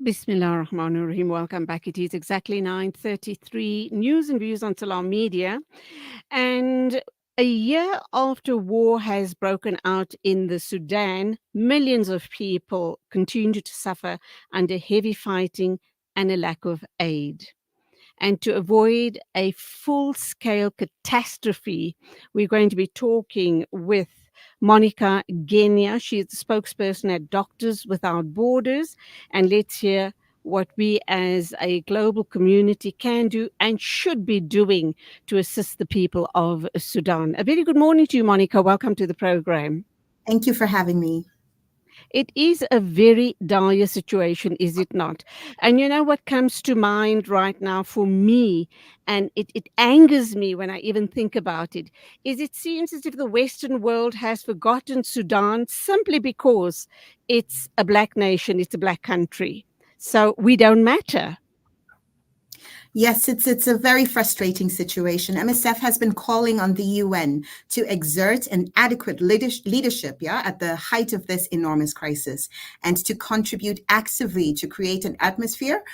Bismillah ar-Rahman ar-Rahim. Welcome back. It is exactly 9:33. News and views on Salam Media. And a year after war has broken out in the Sudan, millions of people continue to suffer under heavy fighting and a lack of aid. And to avoid a full scale catastrophe, we're going to be talking with Monica Genya. She's the spokesperson at Doctors Without Borders. And let's hear what we as a global community can do and should be doing to assist the people of Sudan. A very good morning to you, Monica. Welcome to the program. Thank you for having me. It is a very dire situation, is it not? And you know what comes to mind right now for me, and it angers me when I even think about it, is it seems as if the Western world has forgotten Sudan simply because it's a black nation, it's a black country. So we don't matter. Yes, it's a very frustrating situation. MSF has been calling on the UN to exert an adequate leadership, at the height of this enormous crisis, and to contribute actively to create an atmosphere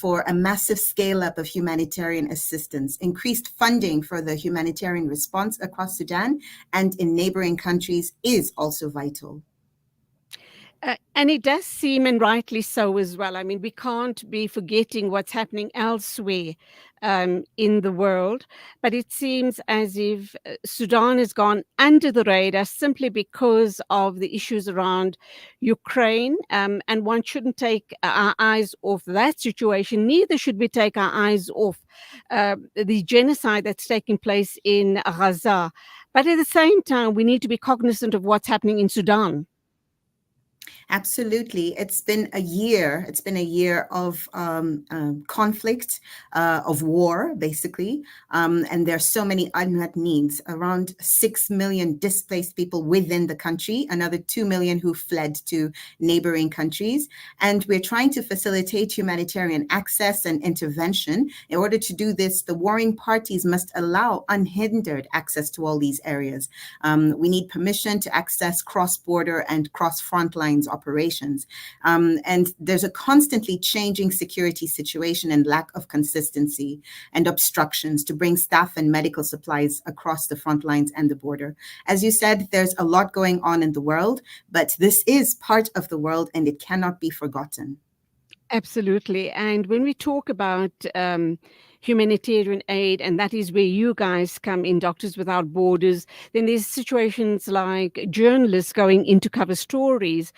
for a massive scale-up of humanitarian assistance, increased funding for the humanitarian response across Sudan and in neighboring countries is also vital. And it does seem, and rightly so as well. I mean, we can't be forgetting what's happening elsewhere in the world. But it seems as if Sudan has gone under the radar simply because of the issues around Ukraine. And one shouldn't take our eyes off that situation. Neither should we take our eyes off the genocide that's taking place in Gaza. But at the same time, we need to be cognizant of what's happening in Sudan. Absolutely. It's been a year. It's been a year of conflict, of war, basically. And there's so many unmet needs. Around 6 million displaced people within the country, another 2 million who fled to neighboring countries. And we're trying to facilitate humanitarian access and intervention. In order to do this, the warring parties must allow unhindered access to all these areas. We need permission to access cross-border and cross-front lines operations. And there's a constantly changing security situation and lack of consistency and obstructions to bring staff and medical supplies across the front lines and the border. As you said, there's a lot going on in the world, but this is part of the world and it cannot be forgotten. Absolutely. And when we talk about humanitarian aid, and that is where you guys come in, Doctors Without Borders, then there's situations like journalists going in to cover stories.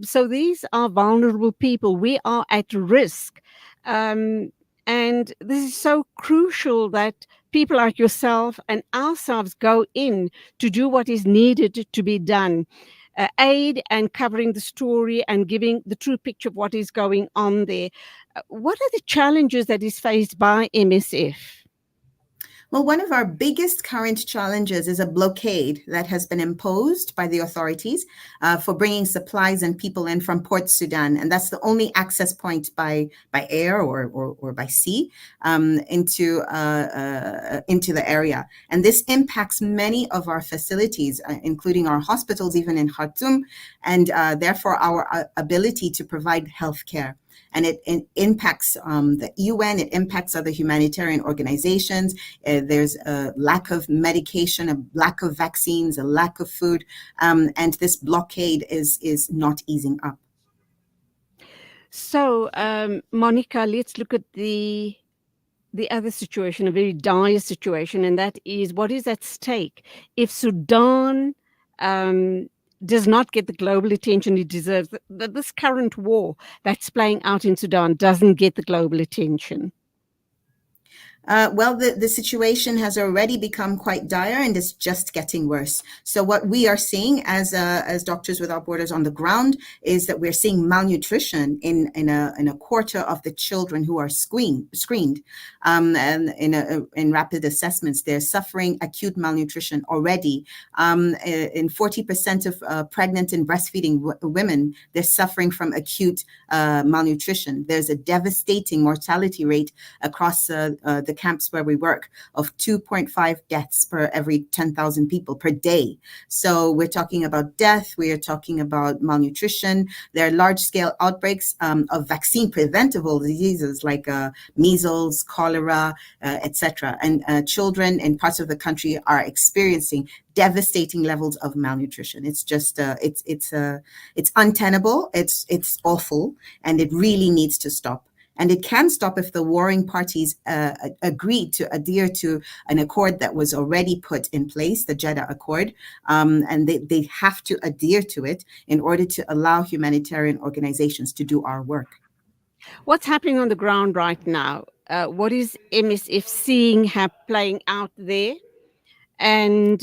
So these are vulnerable people. We are at risk. And this is so crucial that people like yourself and ourselves go in to do what is needed to be done. Aid and covering the story and giving the true picture of what is going on there. What are the challenges that is faced by MSF? Well, one of our biggest current challenges is a blockade that has been imposed by the authorities for bringing supplies and people in from Port Sudan. And that's the only access point by air or by sea into the area. And this impacts many of our facilities, including our hospitals, even in Khartoum, and therefore our ability to provide health care. And it impacts the UN, it impacts other humanitarian organizations. There's a lack of medication, a lack of vaccines, a lack of food, and this blockade is not easing up. So, Monica, let's look at the other situation, a very dire situation, and that is what is at stake if Sudan does not get the global attention it deserves. This current war that's playing out in Sudan doesn't get the global attention. Well, the situation has already become quite dire and is just getting worse. So what we are seeing as Doctors Without Borders on the ground is that we're seeing malnutrition in a quarter of the children who are screened. And in rapid assessments, they're suffering acute malnutrition already. In 40% of pregnant and breastfeeding women, they're suffering from acute malnutrition. There's a devastating mortality rate across the camps where we work of 2.5 deaths per every 10,000 people per day. So we're talking about death, we are talking about malnutrition. There are large-scale outbreaks of vaccine-preventable diseases like measles, cholera, etc. And children in parts of the country are experiencing devastating levels of malnutrition. It's just it's untenable. It's awful, and it really needs to stop. And it can stop if the warring parties agree to adhere to an accord that was already put in place, the Jeddah Accord, and they have to adhere to it in order to allow humanitarian organizations to do our work. What's happening on the ground right now? What is MSF seeing playing out there? And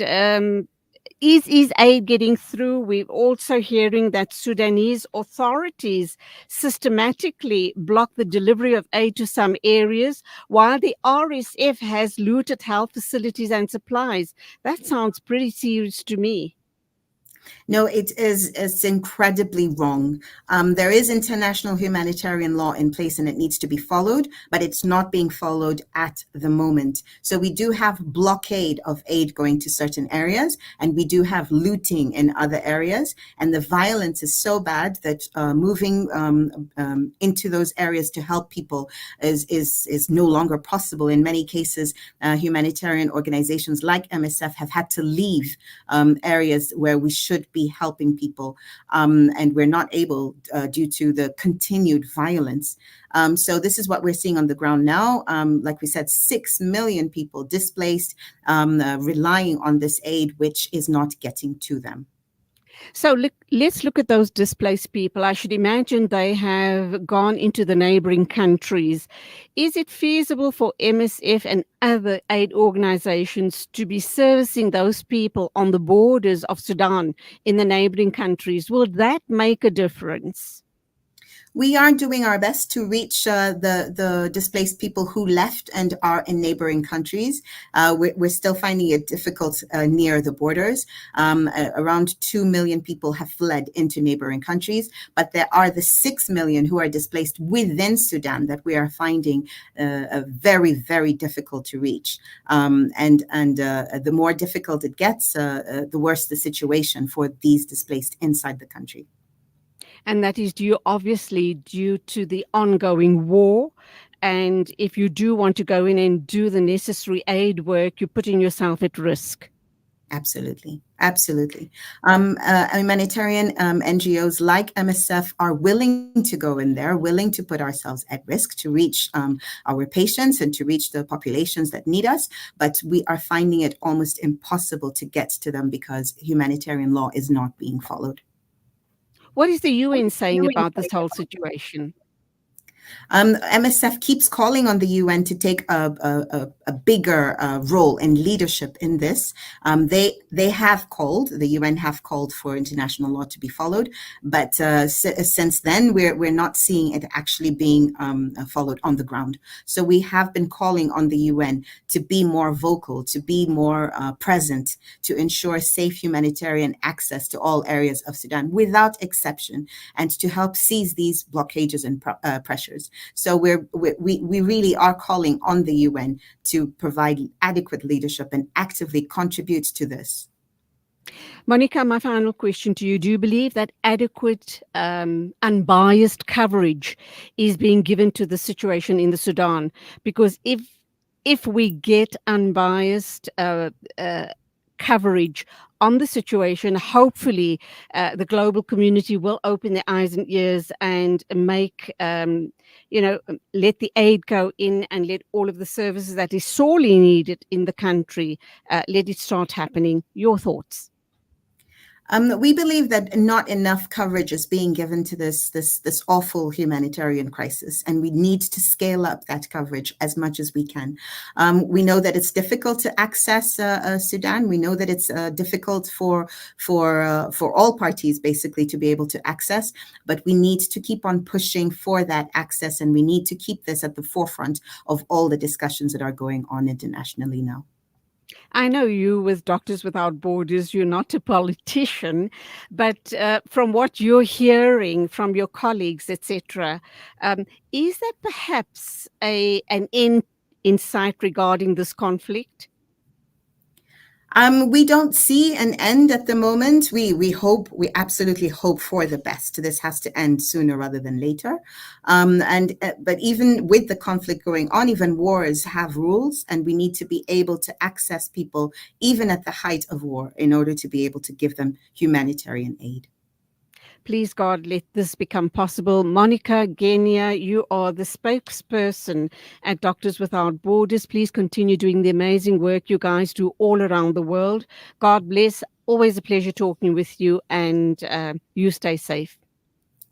is aid getting through? We're also hearing that Sudanese authorities systematically block the delivery of aid to some areas, while the RSF has looted health facilities and supplies. That sounds pretty serious to me. No, it's incredibly wrong. There is international humanitarian law in place and it needs to be followed, but it's not being followed at the moment. So we do have blockade of aid going to certain areas, and we do have looting in other areas. And the violence is so bad that moving into those areas to help people is no longer possible. In many cases, humanitarian organizations like MSF have had to leave areas where we should be helping people, and we're not able due to the continued violence. So this is what we're seeing on the ground now. Like we said, 6 million people displaced, relying on this aid, which is not getting to them. So let's look at those displaced people. I should imagine they have gone into the neighboring countries. Is it feasible for MSF and other aid organizations to be servicing those people on the borders of Sudan in the neighboring countries? Will that make a difference? We are doing our best to reach the displaced people who left and are in neighboring countries. We're still finding it difficult near the borders. Around 2 million people have fled into neighboring countries, but there are the 6 million who are displaced within Sudan that we are finding very, very difficult to reach. And the more difficult it gets, the worse the situation for these displaced inside the country. And that is obviously due to the ongoing war. And if you do want to go in and do the necessary aid work, you're putting yourself at risk. Absolutely. Absolutely. Humanitarian NGOs like MSF are willing to go in there, willing to put ourselves at risk to reach our patients and to reach the populations that need us. But we are finding it almost impossible to get to them because humanitarian law is not being followed. What is the UN saying about this whole situation? MSF keeps calling on the UN to take a bigger role in leadership in this. They have called, the UN have called for international law to be followed, but since then we're not seeing it actually being followed on the ground. So we have been calling on the UN to be more vocal, to be more present, to ensure safe humanitarian access to all areas of Sudan without exception, and to help seize these blockages and pressures. So we really are calling on the UN to provide adequate leadership and actively contribute to this. Monica, my final question to you. Do you believe that adequate, unbiased coverage is being given to the situation in the Sudan? Because if we get unbiased coverage on the situation, hopefully the global community will open their eyes and ears and make, let the aid go in and let all of the services that is sorely needed in the country, let it start happening. Your thoughts? We believe that not enough coverage is being given to this awful humanitarian crisis, and we need to scale up that coverage as much as we can. We know that it's difficult to access Sudan. We know that it's difficult for all parties basically to be able to access, but we need to keep on pushing for that access, and we need to keep this at the forefront of all the discussions that are going on internationally now. I know you with Doctors Without Borders, you're not a politician, but from what you're hearing from your colleagues, etc., is there perhaps an end insight regarding this conflict? We don't see an end at the moment. We absolutely hope for the best. This has to end sooner rather than later. But even with the conflict going on, even wars have rules, and we need to be able to access people even at the height of war in order to be able to give them humanitarian aid. Please, God, let this become possible. Monica Genya, you are the spokesperson at Doctors Without Borders. Please continue doing the amazing work you guys do all around the world. God bless. Always a pleasure talking with you, and you stay safe.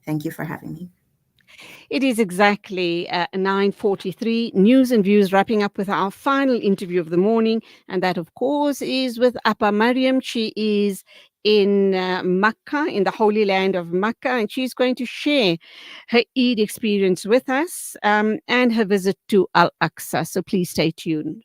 Thank you for having me. It is exactly 9:43. News and Views wrapping up with our final interview of the morning. And that, of course, is with Appa Mariam. She is in Makkah, in the Holy Land of Makkah, and she's going to share her Eid experience with us and her visit to Al-Aqsa. So please stay tuned.